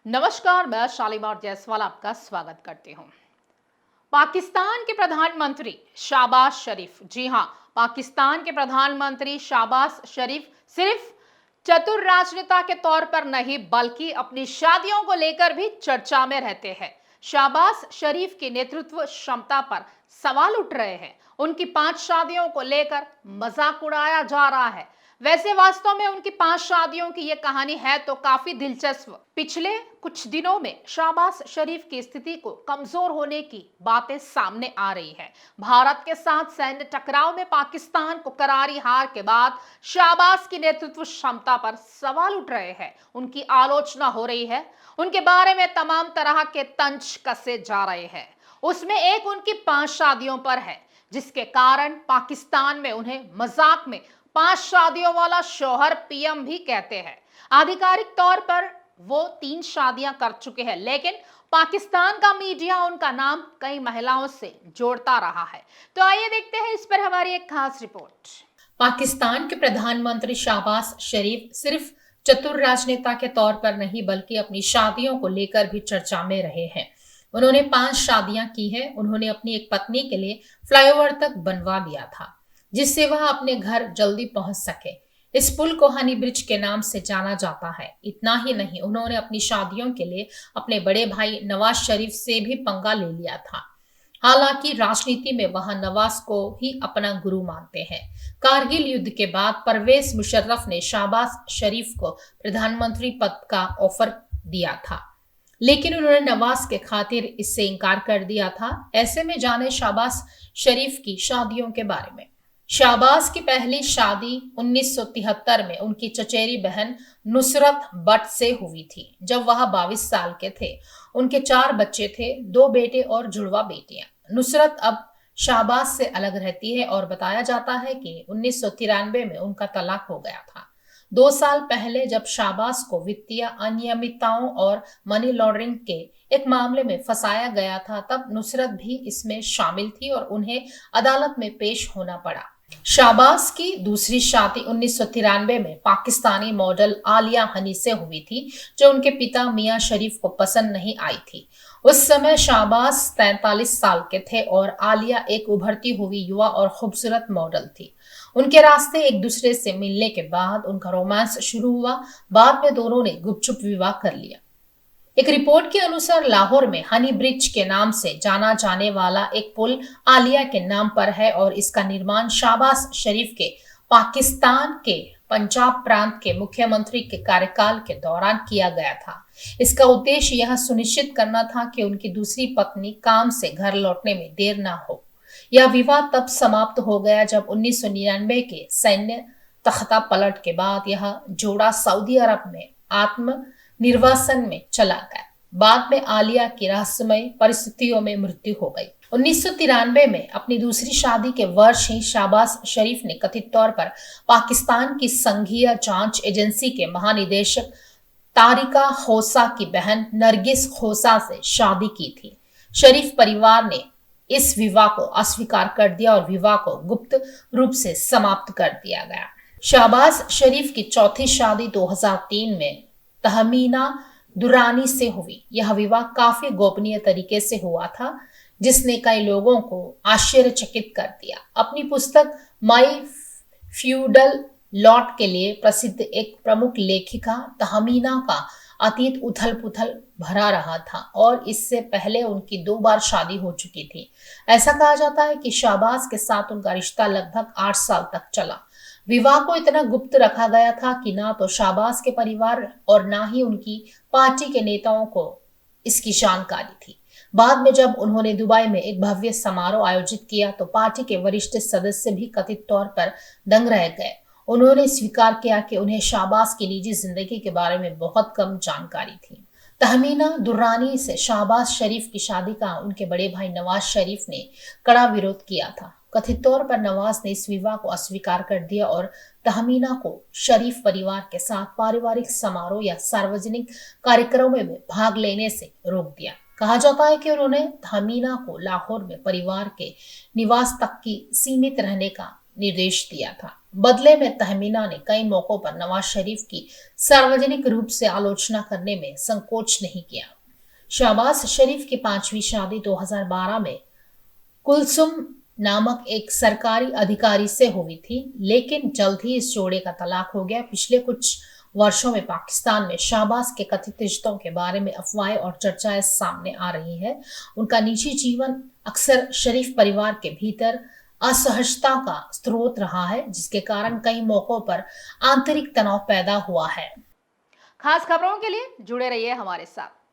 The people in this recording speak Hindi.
नमस्कार, मैं शालीमार जायसवाल आपका स्वागत करती हूँ। पाकिस्तान के प्रधानमंत्री शाहबाज शरीफ, जी हाँ, पाकिस्तान के प्रधानमंत्री शाहबाज शरीफ सिर्फ चतुर राजनेता के तौर पर नहीं बल्कि अपनी शादियों को लेकर भी चर्चा में रहते हैं। शाहबाज शरीफ की नेतृत्व क्षमता पर सवाल उठ रहे हैं। उनकी 5 शादियों को लेकर मजाक उड़ाया जा रहा है। वैसे वास्तव में उनकी 5 शादियों की यह कहानी है तो काफी दिलचस्प। पिछले कुछ दिनों में शाहबाज शरीफ की स्थिति को कमजोर होने की बातें सामने आ रही है। भारत के साथ सैन्य टकराव में पाकिस्तान को करारी हार के बाद शाहबाज की नेतृत्व क्षमता पर सवाल उठ रहे हैं। उनकी आलोचना हो रही है। उनके बारे में तमाम तरह के तंज कसे जा रहे हैं। उसमें एक उनकी 5 शादियों पर है, जिसके कारण पाकिस्तान में उन्हें मजाक में 5 शादियों वाला शौहर पीएम भी कहते हैं। आधिकारिक तौर पर वो 3 शादियां कर चुके हैं, लेकिन पाकिस्तान का मीडिया उनका नाम कई महिलाओं से जोड़ता रहा है। तो आइए देखते हैं इस पर हमारी एक खास रिपोर्ट। पाकिस्तान के प्रधानमंत्री शाहबाज शरीफ सिर्फ चतुर राजनेता के तौर पर नहीं बल्कि अपनी शादियों को लेकर भी चर्चा में रहे हैं। उन्होंने 5 शादियां की हैं। उन्होंने अपनी एक पत्नी के लिए फ्लाईओवर तक बनवा दिया था, जिससे वह अपने घर जल्दी पहुंच सके। इस पुल को हनी ब्रिज के नाम से जाना जाता है। इतना ही नहीं, उन्होंने अपनी शादियों के लिए अपने बड़े भाई नवाज शरीफ से भी पंगा ले लिया था। हालांकि राजनीति में वह नवाज को ही अपना गुरु मानते हैं। कारगिल युद्ध के बाद परवेज मुशर्रफ ने शाहबाज शरीफ को प्रधानमंत्री पद का ऑफर दिया था, लेकिन उन्होंने नवाज के खातिर इससे इनकार कर दिया था। ऐसे में जाने शाहबाज शरीफ की शादियों के बारे में। शाहबाज की पहली शादी 1973 में उनकी चचेरी बहन नुसरत भट्ट से हुई थी, जब वह 22 साल के थे। उनके 4 बच्चे थे, 2 बेटे और जुड़वा बेटियां। नुसरत अब शाहबाज से अलग रहती है और बताया जाता है कि 1993 में उनका तलाक हो गया था। 2 साल पहले जब शाहबाज को वित्तीय अनियमितताओं और मनी लॉन्ड्रिंग के एक मामले में फंसाया गया था, तब नुसरत भी इसमें शामिल थी और उन्हें अदालत में पेश होना पड़ा। शाहबाज की दूसरी शादी 1993 में पाकिस्तानी मॉडल आलिया हनी से हुई थी, जो उनके पिता मियां शरीफ को पसंद नहीं आई थी। उस समय शाहबाज 43 साल के थे और आलिया एक उभरती हुई युवा और खूबसूरत मॉडल थी। उनके रास्ते एक दूसरे से मिलने के बाद उनका रोमांस शुरू हुआ। बाद में दोनों ने गुपचुप विवाह कर लिया। एक रिपोर्ट के अनुसार लाहौर में हनी ब्रिज के नाम से जाना जाने वाला एक पुल आलिया के नाम पर है और इसका निर्माण शाहबाज शरीफ के पाकिस्तान के पंजाब प्रांत के मुख्यमंत्री के कार्यकाल के दौरान किया गया था। इसका उद्देश्य यह सुनिश्चित करना था कि उनकी दूसरी पत्नी काम से घर लौटने में देर न हो। यह विवाद तब समाप्त हो गया जब 1999 के सैन्य तख्ता पलट के बाद यह जोड़ा सऊदी अरब में आत्म निर्वासन में चला गया। बाद में आलिया की रहस्यमय परिस्थितियों में मृत्यु हो गई। 1993 में अपनी दूसरी शादी के वर्ष ही शाहबाज शरीफ ने कथित तौर पर पाकिस्तान की संघीय जांच एजेंसी के महानिदेशक तारिका खोसा की बहन नरगिस खोसा से शादी की थी। शरीफ परिवार ने इस विवाह को अस्वीकार कर दिया और विवाह को गुप्त रूप से समाप्त कर दिया गया। शाहबाज शरीफ की चौथी शादी 2003 में तहमीना दुरानी से हुई। यह विवाह काफी गोपनीय तरीके से हुआ था, जिसने कई लोगों को आश्चर्यचकित कर दिया। अपनी पुस्तक माई फ्यूडल लॉट के लिए प्रसिद्ध एक प्रमुख लेखिका तहमीना का अतीत उथल पुथल भरा रहा था और इससे पहले उनकी 2 बार शादी हो चुकी थी। ऐसा कहा जाता है कि शाहबाज के साथ उनका रिश्ता लगभग 8 साल तक चला। विवाह को इतना गुप्त रखा गया था कि ना तो शाहबाज के परिवार और ना ही उनकी पार्टी के नेताओं को इसकी जानकारी थी। बाद में जब उन्होंने दुबई में एक भव्य समारोह आयोजित किया तो पार्टी के वरिष्ठ सदस्य भी कथित तौर पर दंग रह गए। उन्होंने स्वीकार किया कि उन्हें शाहबाज की निजी जिंदगी के बारे में बहुत कम जानकारी थी। तहमीना दुर्रानी से शाहबाज शरीफ की शादी का उनके बड़े भाई नवाज शरीफ ने कड़ा विरोध किया था। कथित तौर पर नवाज ने इस विवाह को अस्वीकार कर दिया और तहमीना को शरीफ परिवार के साथ पारिवारिक समारोह या सार्वजनिक कार्यक्रमों में भाग लेने से रोक दिया। कहा जाता है कि उन्होंने तहमीना को लाहौर में परिवार के निवास तक की सीमित रहने का निर्देश दिया था। बदले में तहमीना ने कई मौकों पर नवाज शरीफ की सार्वजनिक रूप से आलोचना करने में संकोच नहीं किया। शहबाज शरीफ की 5वीं शादी 2012 में कुलसुम नामक एक सरकारी अधिकारी से हुई थी, लेकिन जल्द ही इस जोड़े का तलाक हो गया। पिछले कुछ वर्षों में पाकिस्तान में शहबाज के कथित रिश्तों के बारे में अफवाहें और चर्चाएं सामने आ रही है। उनका निजी जीवन अक्सर शरीफ परिवार के भीतर असहजता का स्रोत रहा है, जिसके कारण कई मौकों पर आंतरिक तनाव पैदा हुआ है। खास खबरों के लिए जुड़े रहिए हमारे साथ।